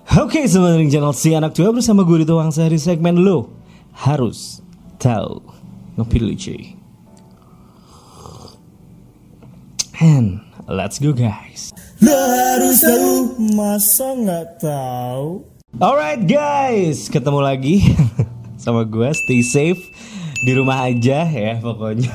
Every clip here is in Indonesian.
Oke, selamat datang di channel Si Anak Tua bersama gue di Tuang Sehari segmen Lo Harus Tahu. Ngopi dulu cuy. And let's go guys. Lo harus tahu, masa nggak tahu? Alright guys, ketemu lagi sama gue. Stay safe di rumah aja ya pokoknya.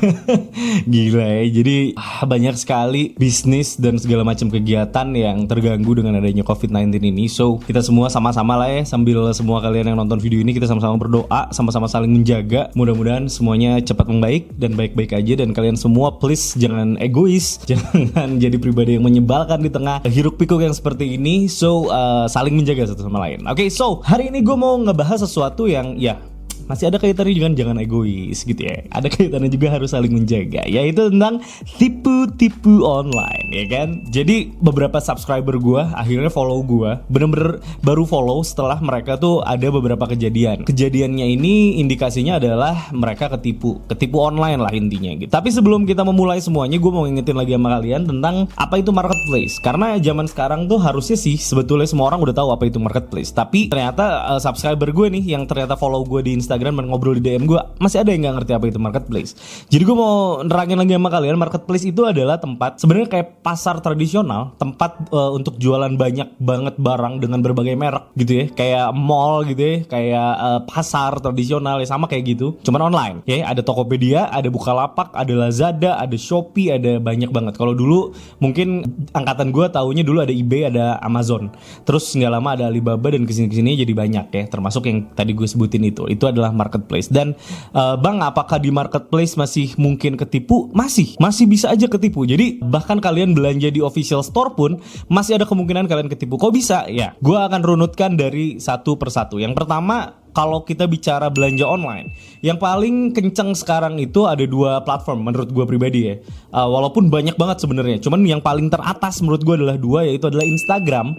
Gila ya. Jadi banyak sekali bisnis dan segala macam kegiatan yang terganggu dengan adanya COVID-19 ini. So kita semua sama-sama lah ya, sambil semua kalian yang nonton video ini kita sama-sama berdoa, sama-sama saling menjaga. Mudah-mudahan semuanya cepat membaik dan baik-baik aja. Dan kalian semua please jangan egois, jangan jadi pribadi yang menyebalkan di tengah hiruk pikuk yang seperti ini. So saling menjaga satu sama lain. Oke, so hari ini gue mau ngebahas sesuatu yang ya masih ada kaitannya juga, jangan egois gitu ya. Ada kaitannya juga harus saling menjaga, yaitu tentang tipu-tipu online ya kan. Jadi beberapa subscriber gue akhirnya follow gue, bener-bener baru follow setelah mereka tuh ada beberapa kejadian. Kejadiannya ini indikasinya adalah mereka ketipu online lah intinya gitu. Tapi sebelum kita memulai semuanya, gue mau ngingetin lagi sama kalian tentang apa itu marketplace. Karena zaman sekarang tuh harusnya sih sebetulnya semua orang udah tahu apa itu marketplace. Tapi ternyata subscriber gue nih yang ternyata follow gue di Instagram dan ngobrol di DM gue, masih ada yang nggak ngerti apa itu marketplace. Jadi gue mau nerangin lagi sama kalian, marketplace itu adalah tempat sebenarnya kayak pasar tradisional, tempat untuk jualan banyak banget barang dengan berbagai merek gitu ya, kayak mall gitu ya, kayak pasar tradisional ya, sama kayak gitu, cuman online ya. Ada Tokopedia, ada Bukalapak, ada Lazada, ada Shopee, ada banyak banget. Kalau dulu mungkin angkatan gue taunya dulu ada eBay, ada Amazon, terus nggak lama ada Alibaba, dan kesini jadi banyak ya, termasuk yang tadi gue sebutin itu adalah marketplace. Dan bang, apakah di marketplace masih mungkin ketipu? Masih bisa aja ketipu. Jadi bahkan kalian belanja di official store pun masih ada kemungkinan kalian ketipu. Kok bisa? Ya, gue akan runutkan dari satu persatu. Yang pertama, kalau kita bicara belanja online, yang paling kenceng sekarang itu ada dua platform menurut gue pribadi ya. Walaupun banyak banget sebenarnya, cuman yang paling teratas menurut gue adalah dua, yaitu adalah Instagram.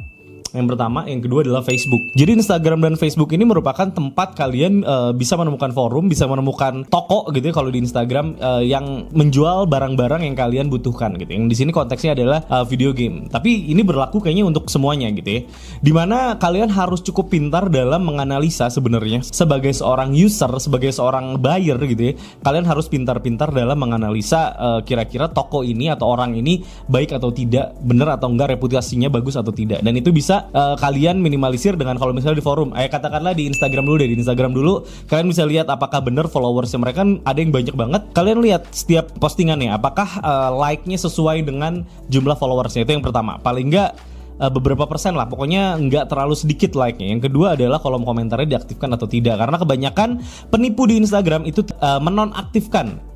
Yang pertama, yang kedua adalah Facebook. Jadi Instagram dan Facebook ini merupakan tempat kalian bisa menemukan forum, bisa menemukan toko gitu ya kalau di Instagram yang menjual barang-barang yang kalian butuhkan gitu. Yang di sini konteksnya adalah video game. Tapi ini berlaku kayaknya untuk semuanya gitu ya. Dimana kalian harus cukup pintar dalam menganalisa sebenarnya sebagai seorang user, sebagai seorang buyer gitu ya. Kalian harus pintar-pintar dalam menganalisa kira-kira toko ini atau orang ini baik atau tidak, benar atau enggak, reputasinya bagus atau tidak. Dan itu bisa kalian minimalisir dengan kalau misalnya di forum, katakanlah di Instagram dulu deh. Di Instagram dulu kalian bisa lihat apakah benar followersnya mereka kan ada yang banyak banget. Kalian lihat setiap postingannya apakah like-nya sesuai dengan jumlah followersnya. Itu yang pertama. Paling enggak beberapa persen lah, pokoknya nggak terlalu sedikit like-nya. Yang kedua adalah kolom komentarnya diaktifkan atau tidak, karena kebanyakan penipu di Instagram itu menonaktifkan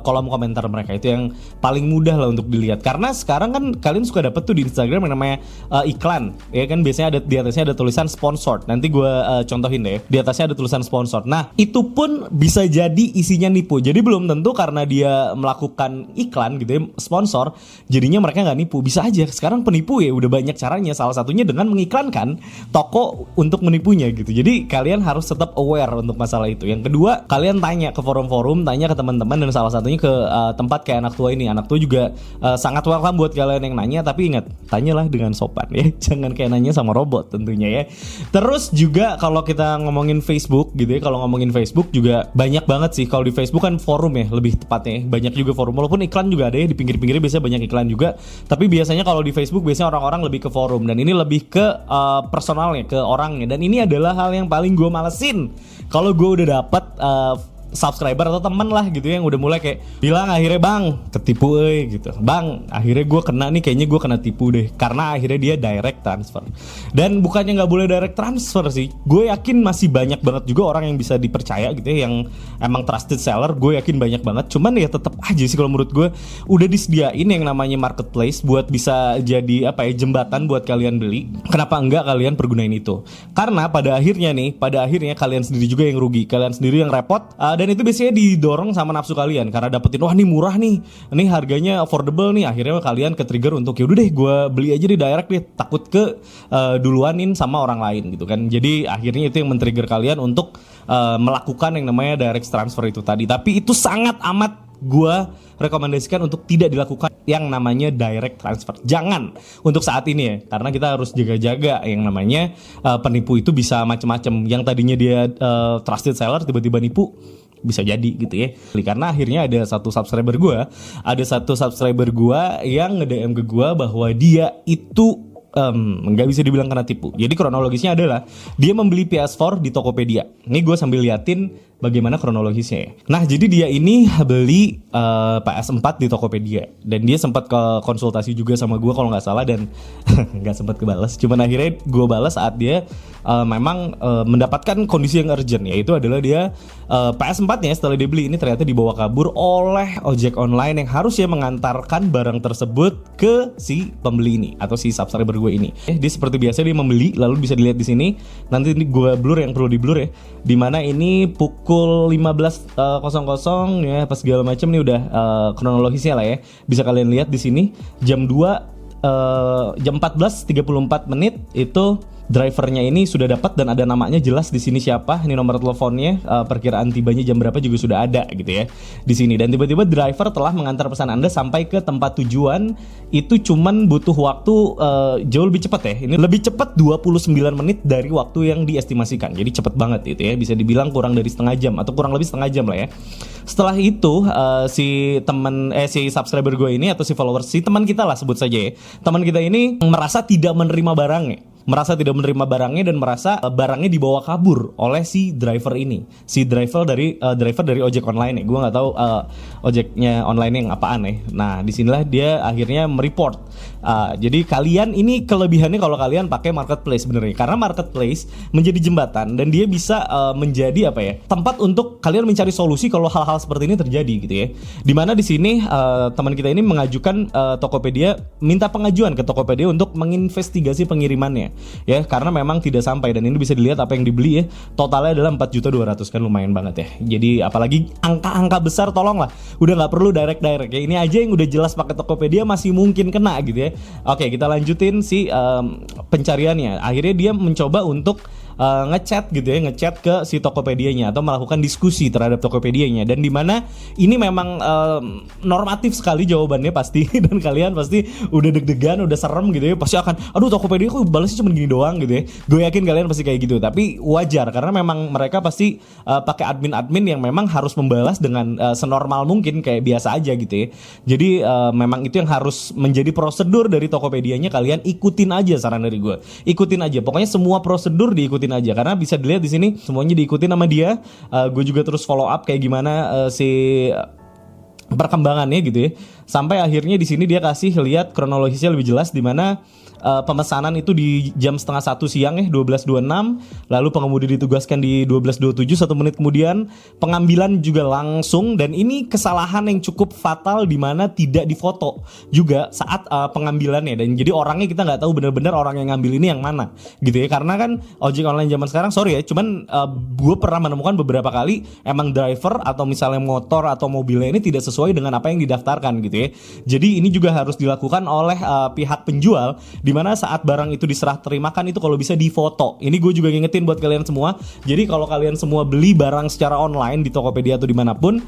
kolom komentar mereka. Itu yang paling mudah lah untuk dilihat, karena sekarang kan kalian suka dapet tuh di Instagram yang namanya iklan ya kan. Biasanya ada di atasnya ada tulisan sponsored. Nanti gue contohin deh, di atasnya ada tulisan sponsored. Nah itu pun bisa jadi isinya nipu. Jadi belum tentu karena dia melakukan iklan gitu ya, sponsor, jadinya mereka nggak nipu. Bisa aja sekarang penipu ya udah banyak caranya, salah satunya dengan mengiklankan toko untuk menipunya gitu. Jadi kalian harus tetap aware untuk masalah itu. Yang kedua, kalian tanya ke forum-forum, tanya ke teman-teman, dan salah satunya ke tempat kayak Anak Tua ini. Anak Tua juga sangat welcome buat kalian yang nanya, tapi ingat, tanyalah dengan sopan ya, jangan kayak nanya sama robot tentunya ya. Terus juga kalau kita ngomongin Facebook gitu ya, kalau ngomongin Facebook juga banyak banget sih. Kalau di Facebook kan forum ya lebih tepatnya, banyak juga forum, walaupun iklan juga ada ya di pinggir-pinggirnya, biasanya banyak iklan juga. Tapi biasanya kalau di Facebook biasanya orang-orang lebih ke forum, dan ini lebih ke personalnya, ke orangnya. Dan ini adalah hal yang paling gue malesin kalau gue udah dapet subscriber atau temen lah gitu yang udah mulai kayak bilang akhirnya, bang ketipu gitu, bang akhirnya gue kena nih, kayaknya gue kena tipu deh, karena akhirnya dia direct transfer. Dan bukannya nggak boleh direct transfer sih, gue yakin masih banyak banget juga orang yang bisa dipercaya gitu ya, yang emang trusted seller, gue yakin banyak banget. Cuman ya tetap aja sih kalau menurut gue udah disediain yang namanya marketplace buat bisa jadi jembatan buat kalian beli, kenapa enggak kalian pergunain itu? Karena pada akhirnya kalian sendiri juga yang rugi, kalian sendiri yang repot. Dan itu biasanya didorong sama nafsu kalian, karena dapetin wah nih murah nih, ini harganya affordable nih, akhirnya kalian ke trigger untuk yaudah deh gue beli aja di direct deh, takut ke duluanin sama orang lain gitu kan. Jadi akhirnya itu yang men-trigger kalian untuk melakukan yang namanya direct transfer itu tadi. Tapi itu sangat amat gue rekomendasikan untuk tidak dilakukan yang namanya direct transfer. Jangan untuk saat ini ya, karena kita harus jaga-jaga yang namanya penipu itu bisa macam-macam. Yang tadinya dia trusted seller tiba-tiba nipu, bisa jadi gitu ya. Karena akhirnya ada satu subscriber gue yang nge-DM ke gue bahwa dia itu nggak bisa dibilang kena tipu. Jadi kronologisnya adalah dia membeli PS4 di Tokopedia. Ini gue sambil liatin bagaimana kronologisnya ya. Nah, jadi dia ini beli PS4 di Tokopedia dan dia sempat ke konsultasi juga sama gue kalau nggak salah dan nggak sempat kebalas. Cuman akhirnya gue balas saat dia memang mendapatkan kondisi yang urgent, yaitu adalah dia PS4-nya setelah dibeli ini ternyata dibawa kabur oleh ojek online yang harusnya mengantarkan barang tersebut ke si pembeli ini atau si subscriber gue ini. Dia seperti biasa dia membeli, lalu bisa dilihat di sini. Nanti ini gue blur yang perlu di blur ya. Dimana ini pukul 15.00 ya, pas segala macam nih udah kronologisnya lah ya. Bisa kalian lihat di sini jam 14.34 menit itu drivernya ini sudah dapat dan ada namanya jelas di sini siapa, ini nomor teleponnya, perkiraan tibanya jam berapa juga sudah ada gitu ya di sini. Dan tiba-tiba driver telah mengantar pesan Anda sampai ke tempat tujuan. Itu cuman butuh waktu jauh lebih cepat ya. Ini lebih cepat 29 menit dari waktu yang diestimasikan. Jadi cepat banget itu ya. Bisa dibilang kurang dari setengah jam atau kurang lebih setengah jam lah ya. Setelah itu si subscriber gue ini atau si followers, si teman kita lah sebut saja ya. Teman kita ini merasa tidak menerima barangnya. Dan merasa barangnya dibawa kabur oleh si driver ini, si driver dari ojek online ya. Gue nggak tahu ojeknya online yang apaan ya. Nah disinilah dia akhirnya mereport. Jadi kalian ini kelebihannya kalau kalian pakai marketplace sebenarnya, karena marketplace menjadi jembatan dan dia bisa menjadi apa ya, tempat untuk kalian mencari solusi kalau hal-hal seperti ini terjadi gitu ya. Dimana di sini teman kita ini mengajukan Tokopedia, minta pengajuan ke Tokopedia untuk menginvestigasi pengirimannya. Ya, karena memang tidak sampai, dan ini bisa dilihat apa yang dibeli ya. Totalnya adalah 4.200.000, kan lumayan banget ya. Jadi apalagi angka-angka besar tolonglah. Udah nggak perlu direct ya. Ini aja yang udah jelas pakai Tokopedia masih mungkin kena gitu ya. Oke, kita lanjutin si pencariannya. Akhirnya dia mencoba untuk ngechat gitu ya, ngechat ke si Tokopedianya atau melakukan diskusi terhadap Tokopedianya, dan dimana ini memang normatif sekali jawabannya pasti dan kalian pasti udah deg-degan, udah serem gitu ya, pasti akan aduh Tokopedia kok balasnya cuma gini doang gitu ya. Gue yakin kalian pasti kayak gitu, tapi wajar karena memang mereka pasti pakai admin yang memang harus membalas dengan senormal mungkin kayak biasa aja gitu ya. Jadi memang itu yang harus menjadi prosedur dari Tokopedianya. Kalian ikutin aja, saran dari gue, ikutin aja, pokoknya semua prosedur diikutin aja, karena bisa dilihat di sini semuanya diikutin sama dia. Gue juga terus follow up kayak gimana si perkembangannya gitu ya, sampai akhirnya di sini dia kasih lihat kronologisnya lebih jelas, di mana pemesanan itu di jam 12:30 siang 12.26, lalu pengemudi ditugaskan di 12.27, 1 menit kemudian pengambilan juga langsung. Dan ini kesalahan yang cukup fatal, di mana tidak difoto juga saat pengambilannya, dan jadi orangnya kita nggak tahu benar-benar orang yang ngambil ini yang mana gitu ya. Karena kan ojek online zaman sekarang, sorry ya, cuman gue pernah menemukan beberapa kali emang driver atau misalnya motor atau mobilnya ini tidak sesuai dengan apa yang didaftarkan gitu ya. Jadi ini juga harus dilakukan oleh pihak penjual, dimana saat barang itu diserah terimakan itu kalau bisa difoto. Ini gue juga ngingetin buat kalian semua. Jadi kalau kalian semua beli barang secara online di Tokopedia atau dimanapun,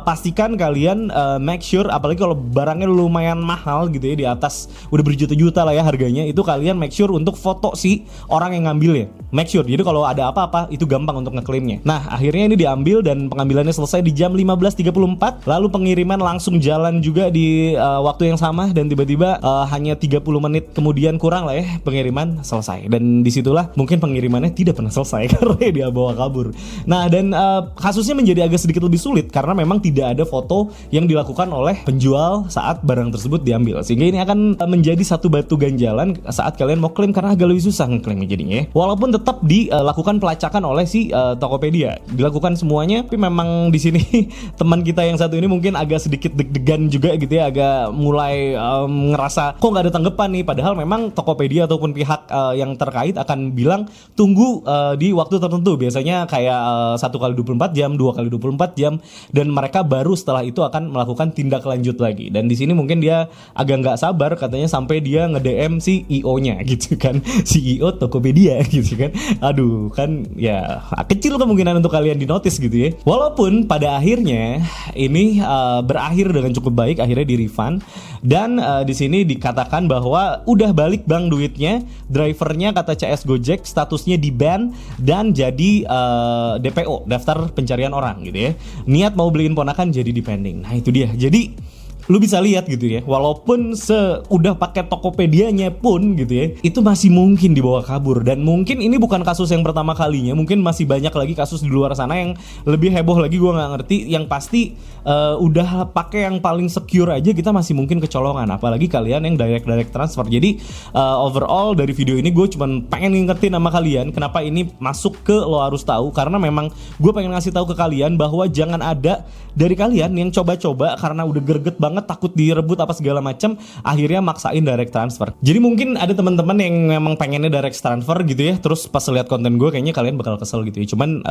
pastikan kalian make sure, apalagi kalau barangnya lumayan mahal gitu ya, di atas udah berjuta-juta lah ya harganya, itu kalian make sure untuk foto si orang yang ngambilnya. Make sure, jadi kalau ada apa-apa itu gampang untuk ngeklaimnya. Nah akhirnya ini diambil dan pengambilannya selesai di jam 15.34, lalu pengiriman langsung jalan juga di waktu yang sama, dan tiba-tiba hanya 30 menit kemudian kurang lah ya pengiriman selesai. Dan disitulah mungkin pengirimannya tidak pernah selesai karena dia bawa kabur. Nah dan kasusnya menjadi agak sedikit lebih sulit karena memang tidak ada foto yang dilakukan oleh penjual saat barang tersebut diambil, sehingga ini akan menjadi satu batu ganjalan saat kalian mau klaim, karena agak lebih susah ngeklaimnya jadinya. Walaupun tetap dilakukan pelacakan oleh si Tokopedia, dilakukan semuanya, tapi memang di sini teman kita yang satu ini mungkin agak sedikit deg-degan juga gitu ya, agak mulai ngerasa kok nggak ada tanggapan nih, padahal memang Tokopedia ataupun pihak yang terkait akan bilang tunggu di waktu tertentu, biasanya kayak 1x24 jam, 2x24 jam, dan mereka baru setelah itu akan melakukan tindak lanjut lagi. Dan di sini mungkin dia agak nggak sabar, katanya sampai dia nge-DM CEO-nya gitu kan, CEO Tokopedia gitu kan. kan. Aduh, kan ya kecil kemungkinan untuk kalian di notice gitu ya. Walaupun pada akhirnya ini berakhir dengan cukup baik, akhirnya di refund. Dan di sini dikatakan bahwa udah balik bang duitnya, drivernya kata CS Gojek statusnya di ban dan jadi DPO, daftar pencarian orang gitu ya. Niat mau beliin ponakan jadi depending. Nah itu dia. Jadi lu bisa lihat gitu ya, walaupun udah pakai Tokopedia-nya pun gitu ya, itu masih mungkin dibawa kabur. Dan mungkin ini bukan kasus yang pertama kalinya, mungkin masih banyak lagi kasus di luar sana yang lebih heboh lagi, gue nggak ngerti. Yang pasti udah pakai yang paling secure aja kita masih mungkin kecolongan, apalagi kalian yang direct transfer. Jadi overall dari video ini gue cuman pengen ngingetin sama kalian kenapa ini masuk ke lo harus tahu, karena memang gue pengen ngasih tahu ke kalian bahwa jangan ada dari kalian yang coba-coba karena udah greget banget, takut direbut apa segala macam, akhirnya maksain direct transfer. Jadi mungkin ada teman-teman yang memang pengennya direct transfer gitu ya, terus pas lihat konten gue kayaknya kalian bakal kesel gitu ya. Cuman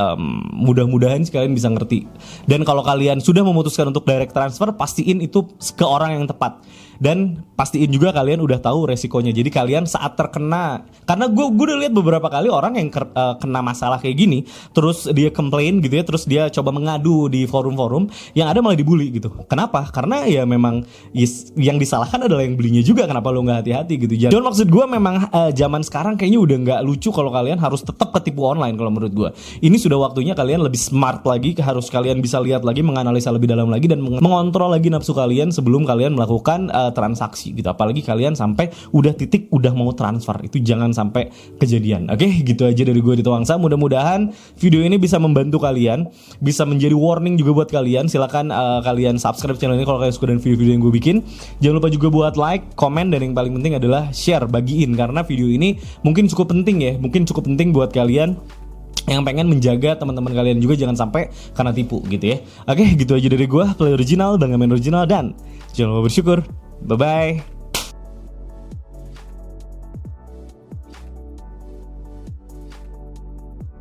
mudah-mudahan sih kalian bisa ngerti. Dan kalau kalian sudah memutuskan untuk direct transfer, pastiin itu ke orang yang tepat. Dan pastiin juga kalian udah tahu resikonya. Jadi kalian saat terkena, karena gue udah lihat beberapa kali orang yang kena masalah kayak gini, terus dia komplain gitu ya, terus dia coba mengadu di forum-forum, yang ada malah dibully gitu. Kenapa? Karena ya memang yang disalahkan adalah yang belinya juga. Kenapa lo nggak hati-hati gitu? Dan maksud gue memang zaman sekarang kayaknya udah nggak lucu kalau kalian harus tetap ketipu online. Kalau menurut gue ini sudah waktunya kalian lebih smart lagi, harus kalian bisa lihat lagi, menganalisa lebih dalam lagi, dan mengontrol lagi nafsu kalian sebelum kalian melakukan transaksi gitu. Apalagi kalian sampai udah titik udah mau transfer, itu jangan sampai kejadian. Oke, gitu aja dari gue di Tuangsa. Mudah-mudahan video ini bisa membantu kalian, bisa menjadi warning juga buat kalian. Silakan kalian subscribe channel ini kalau kalian suka dengan video-video yang gue bikin. Jangan lupa juga buat like, komen, dan yang paling penting adalah share, bagiin, karena video ini mungkin cukup penting ya, mungkin cukup penting buat kalian yang pengen menjaga teman-teman kalian juga jangan sampai kena tipu gitu ya. Oke, gitu aja dari gue, Play Original, Bang Amen Original, dan jangan lupa bersyukur. Bye-bye.